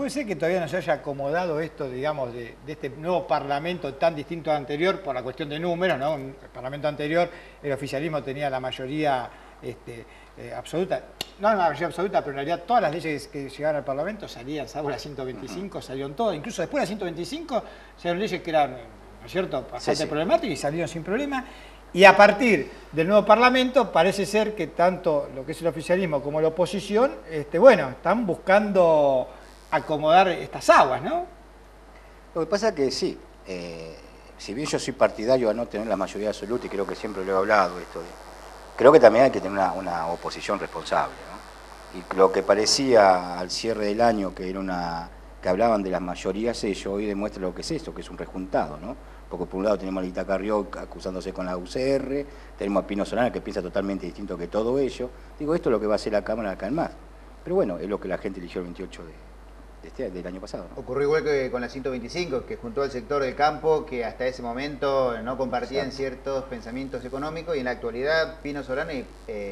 puede ser que todavía no se haya acomodado esto, digamos, de este nuevo Parlamento tan distinto al anterior por la cuestión de números, ¿no? En el Parlamento anterior el oficialismo tenía la mayoría absoluta, no la mayoría absoluta, pero en realidad todas las leyes que llegaban al Parlamento salían, salvo la 125, salieron todas. Incluso después de la 125 salieron leyes que eran, ¿no es cierto?, bastante problemáticas y salieron sin problema. Y a partir del nuevo Parlamento parece ser que tanto lo que es el oficialismo como la oposición, bueno, están buscando acomodar estas aguas, ¿no? Lo que pasa es que sí, si bien yo soy partidario a no tener la mayoría absoluta, y creo que siempre lo he hablado esto, creo que también hay que tener una oposición responsable, ¿no? Y lo que parecía al cierre del año que era que hablaban de las mayorías, ellos hoy demuestra lo que es esto, que es un rejuntado, ¿no? Porque por un lado tenemos a Lita Carrió acusándose con la UCR, tenemos a Pino Solana que piensa totalmente distinto que todo ello. Digo, esto es lo que va a hacer la Cámara acá en más. Pero bueno, es lo que la gente eligió el 28 del año pasado, ¿no? Ocurrió igual que con la 125, que juntó al sector del campo que hasta ese momento no compartían ciertos pensamientos económicos, y en la actualidad Pino Solana y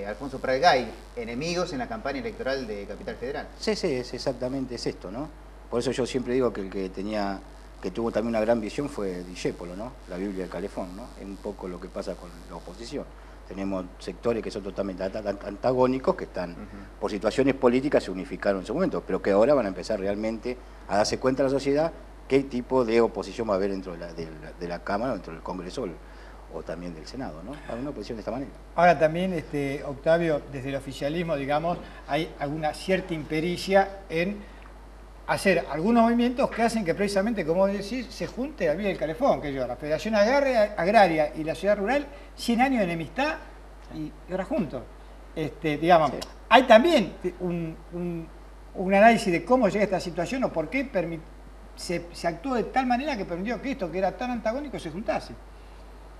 Alfonso Pradgay, enemigos en la campaña electoral de Capital Federal. Sí, es exactamente esto, ¿no? Por eso yo siempre digo que el que tuvo también una gran visión fue Discépolo, ¿no? La Biblia del Calefón, ¿no? Es un poco lo que pasa con la oposición. Tenemos sectores que son totalmente antagónicos, que están, por situaciones políticas, se unificaron en su momento, pero que ahora van a empezar realmente a darse cuenta a la sociedad qué tipo de oposición va a haber dentro de la Cámara, dentro del Congreso o también del Senado, ¿no? Hay una oposición de esta manera. Ahora también, Octavio, desde el oficialismo, digamos, hay alguna cierta impericia en hacer algunos movimientos que hacen que precisamente, como decís, se junte la Villa del Calefón, que yo, la Federación Agraria y la Ciudad Rural, 100 años de enemistad y ahora juntos. Digamos, sí. Hay también un análisis de cómo llega a esta situación o por qué se actuó de tal manera que permitió que esto, que era tan antagónico, se juntase.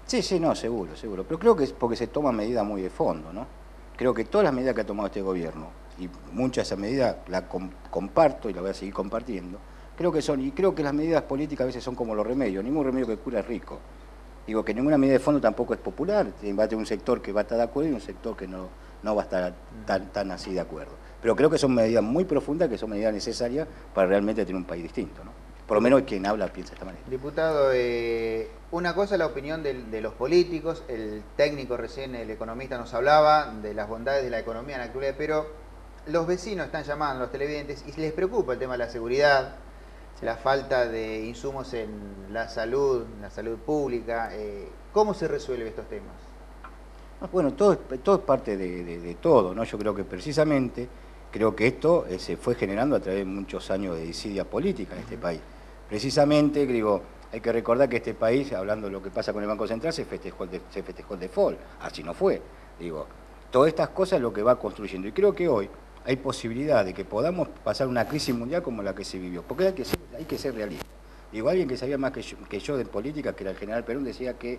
Sí, no, seguro. Pero creo que es porque se toman medidas muy de fondo, ¿no? Creo que todas las medidas que ha tomado este gobierno, y muchas de esas medidas las comparto y las voy a seguir compartiendo, creo que las medidas políticas a veces son como los remedios, ningún remedio que cura es rico. Digo que ninguna medida de fondo tampoco es popular, va a tener un sector que va a estar de acuerdo y un sector que no va a estar tan así de acuerdo. Pero creo que son medidas muy profundas, que son medidas necesarias para realmente tener un país distinto, ¿no? Por lo menos quien habla piensa de esta manera. Diputado, una cosa es la opinión de los políticos, el técnico recién, el economista nos hablaba de las bondades de la economía en la actualidad, pero los vecinos están llamando, los televidentes, y les preocupa el tema de la seguridad, la falta de insumos en la salud pública. ¿Cómo se resuelven estos temas? Bueno, todo es parte de todo, ¿no? Yo creo que precisamente, esto se fue generando a través de muchos años de desidia política en este país. Precisamente, hay que recordar que este país, hablando de lo que pasa con el Banco Central, se festejó el default, así no fue. Todas estas cosas es lo que va construyendo. Y creo que hoy hay posibilidad de que podamos pasar una crisis mundial como la que se vivió, porque hay que ser realista. Alguien que sabía más que yo de política, que era el general Perón, decía que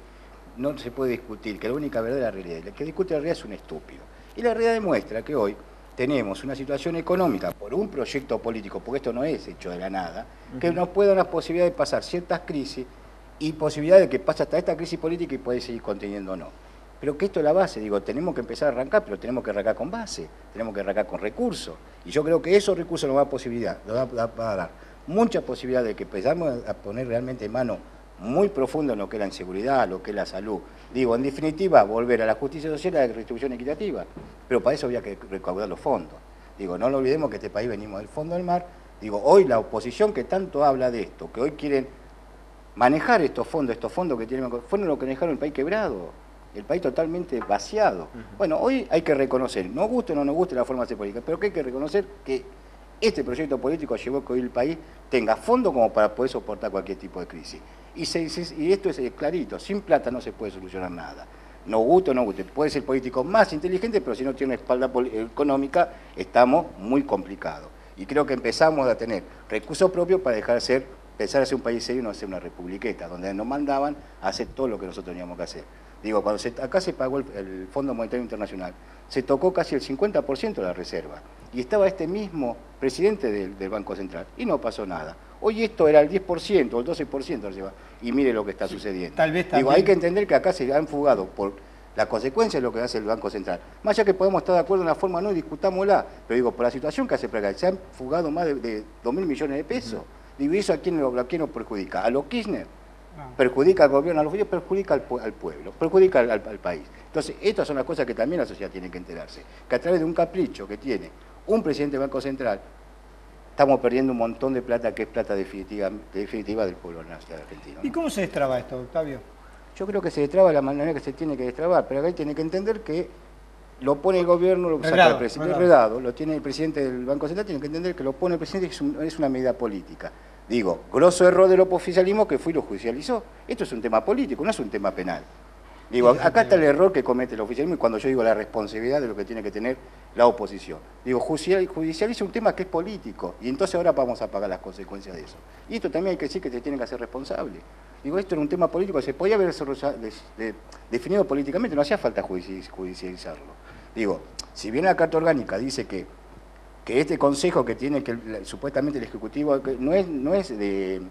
no se puede discutir, que la única verdad es la realidad. El que discute la realidad es un estúpido. Y la realidad demuestra que hoy tenemos una situación económica por un proyecto político, porque esto no es hecho de la nada, que nos puede dar la posibilidad de pasar ciertas crisis y posibilidad de que pase hasta esta crisis política y puede seguir conteniendo o no. Pero que esto es la base, tenemos que empezar a arrancar, pero tenemos que arrancar con base, tenemos que arrancar con recursos. Y yo creo que esos recursos nos va a dar mucha posibilidad de que empezamos a poner realmente mano muy profundo en lo que es la inseguridad, lo que es la salud. En definitiva, volver a la justicia social y a la redistribución equitativa. Pero para eso había que recaudar los fondos. No lo olvidemos que este país venimos del fondo del mar. Hoy la oposición que tanto habla de esto, que hoy quieren manejar estos fondos que tienen, fueron los que dejaron el país quebrado. El país totalmente vaciado. Bueno, hoy hay que reconocer, nos guste o no nos guste la forma de hacer política, pero que hay que reconocer que este proyecto político llevó a que hoy el país tenga fondos como para poder soportar cualquier tipo de crisis. Y esto es clarito, sin plata no se puede solucionar nada. Nos guste o no guste, puede ser político más inteligente, pero si no tiene una espalda económica, estamos muy complicados. Y creo que empezamos a tener recursos propios para empezar a ser un país serio y no ser una republiqueta, donde nos mandaban a hacer todo lo que nosotros teníamos que hacer. Cuando acá se pagó el Fondo Monetario Internacional, se tocó casi el 50% de la reserva. Y estaba este mismo presidente del Banco Central, y no pasó nada. Hoy esto era el 10% o el 12% de la reserva, y mire lo que está sucediendo. Tal vez también. Hay que entender que acá se han fugado por La consecuencia es lo que hace el Banco Central. Más allá que podemos estar de acuerdo en la forma, no discutámosla, pero digo, por la situación que hace Praga, se han fugado más de 2.000 millones de pesos. Digo, ¿y eso a quién lo perjudica? ¿A los Kirchner? Perjudica al gobierno, a los gobiernos, perjudica al pueblo, perjudica al país. Entonces, estas son las cosas que también la sociedad tiene que enterarse. Que a través de un capricho que tiene un presidente del Banco Central, estamos perdiendo un montón de plata que es plata definitiva del pueblo argentino, ¿no? ¿Y cómo se destraba esto, Octavio? Yo creo que se destraba de la manera que se tiene que destrabar, pero acá tiene que entender que lo pone el gobierno, lo saca el presidente, redado, lo tiene el presidente del Banco Central, tiene que entender que lo pone el presidente y es una medida política. Digo, grosso error del oficialismo que fue y lo judicializó. Esto es un tema político, no es un tema penal. Digo, acá está el error que comete el oficialismo y cuando yo digo la responsabilidad de lo que tiene que tener la oposición. Digo, judicializa un tema que es político y entonces ahora vamos a pagar las consecuencias de eso. Y esto también hay que decir que se tiene que hacer responsable. Digo, esto era un tema político, se podía haber definido políticamente, no hacía falta judicializarlo. Digo, si bien la Carta Orgánica dice que este consejo que tiene supuestamente el Ejecutivo no es de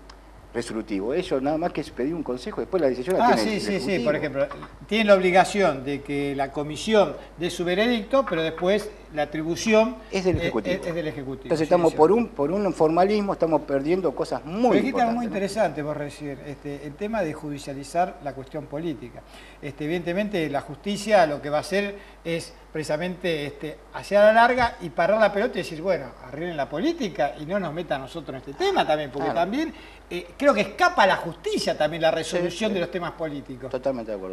resolutivo, ellos nada más que es pedir un consejo, después la decisión la tiene el Ejecutivo. Sí, por ejemplo, tienen la obligación de que la comisión dé su veredicto, pero después la atribución es del Ejecutivo. Es del Ejecutivo. Entonces estamos por un formalismo, estamos perdiendo cosas muy importantes. Pero muy interesante, vos decir, el tema de judicializar la cuestión política. Evidentemente la justicia lo que va a hacer es precisamente hacia la larga y parar la pelota y decir, bueno, arreglen la política y no nos metan a nosotros en este tema también, porque también creo que escapa a la justicia también la resolución de los temas políticos. Totalmente de acuerdo.